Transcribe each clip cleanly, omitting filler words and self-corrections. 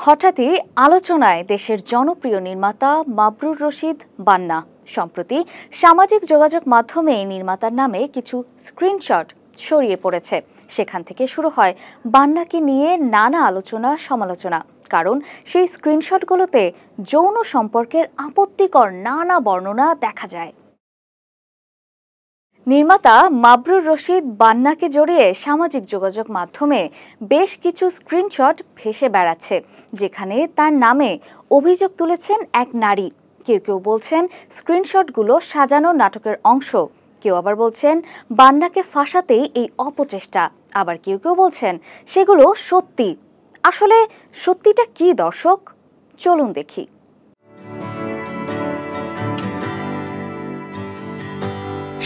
হঠাৎই আলোচনায় দেশের জনপ্রিয় নির্মাতা মাবরুর রশিদ বান্না। সম্প্রতি সামাজিক যোগাযোগ মাধ্যমে নির্মাতার নামে কিছু স্ক্রিনশট ছড়িয়ে পড়েছে। সেখান থেকে শুরু হয় বান্নাকে নিয়ে নানা আলোচনা সমালোচনা। কারণ সেই স্ক্রিনশটগুলোতে যৌন সম্পর্কের আপত্তিকর নানা বর্ণনা দেখা যায়। নির্মাতা মাবরুর রশিদ বান্নাকে জড়িয়ে সামাজিক যোগাযোগ মাধ্যমে বেশ কিছু স্ক্রিনশট ভেসে বেড়াচ্ছে, যেখানে তার নামে অভিযোগ তুলেছেন এক নারী। কেউ কেউ বলছেন স্ক্রিনশটগুলো সাজানো নাটকের অংশ, কেউ আবার বলছেন বান্নাকে ফাঁসাতেই এই অপচেষ্টা, আবার কেউ কেউ বলছেন সেগুলো সত্যি। আসলে সত্যিটা কি দর্শক? চলুন দেখি।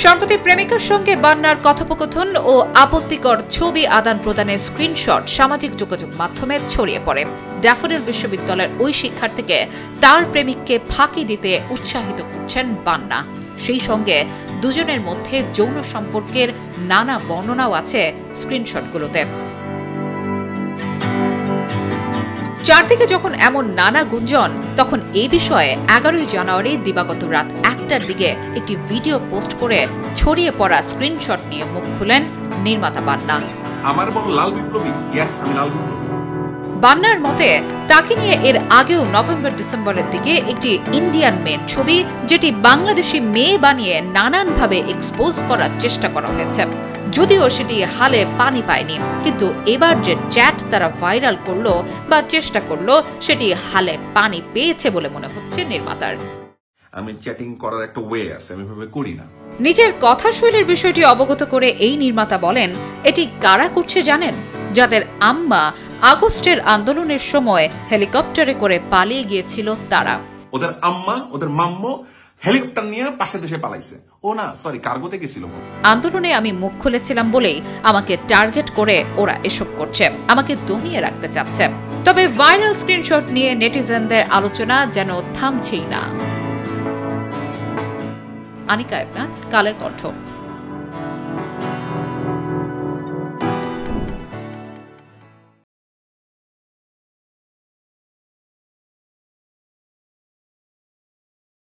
সম্প্রতি প্রেমিকার সঙ্গে বান্নার কথোপকথন ও আপত্তিকর ছবি আদান প্রদানের স্ক্রিনশট সামাজিক যোগাযোগ মাধ্যমে ছড়িয়ে পড়ে। ড্যাফোডিল বিশ্ববিদ্যালয়ের ওই শিক্ষার্থীকে তার প্রেমিককে ফাঁকি দিতে উৎসাহিত করছেন বান্না। সেই সঙ্গে দুজনের মধ্যে যৌন সম্পর্কের নানা বর্ণনাও আছে স্ক্রিনশটগুলোতে। চারদিকে যখন এমন নানা গুঞ্জন, তখন এই বিষয়ে 11 জানুয়ারি দিবাগত রাত 1টার দিকে একটি ভিডিও পোস্ট করে ছড়িয়ে পড়া স্ক্রিনশট নিয়ে মুখ খুলেন নির্মাতা বান্না। আমার বড় লাল বিপ্লবী, ইয়েস আমি লাল বিপ্লবী। বান্নার মতে তাকে নিয়ে এর আগেও নভেম্বর-ডিসেম্বরের দিকে একটি ইন্ডিয়ান মেয়ের ছবি, যেটি বাংলাদেশি মেয়ে বানিয়ে নানানভাবে এক্সপোজ করার চেষ্টা করা হয়েছে, যদিও সেটি হালে পানি পায়নি। কিন্তু এবার যে চ্যাট তারা ভাইরাল করলো বা চেষ্টা করলো, সেটি হালে পানি পেয়েছে বলে মনে হচ্ছে নির্মাতার। আমি চ্যাটিং করার একটা ওয়ে আছে, আমি ভাবে করি না। নিজের কথাশৈলীর বিষয়টি অবগত করে এই নির্মাতা বলেন, এটি কারা করছে জানেন? যাদের আম্মা আগস্টের আন্দোলনের সময় হেলিকপ্টারে করে পালিয়ে গিয়েছিল তারা। ওদের আম্মা, ওদের মাম্মু হেলিকপ্টার নিয়ে পাশের দেশে পালাইছে। ও না, সরি, কার্গোতে গেছিল। আন্দোলনে আমি মুখ খুলেছিলাম বলেই আমাকে টার্গেট করে ওরা এসব করছে, আমাকে দমিয়ে রাখতে চাচ্ছে। তবে ভাইরাল স্ক্রিনশট নিয়ে নেটিজেনদের আলোচনা যেন থামছেই না। আনিকা ইবনাথ, কালের কণ্ঠ।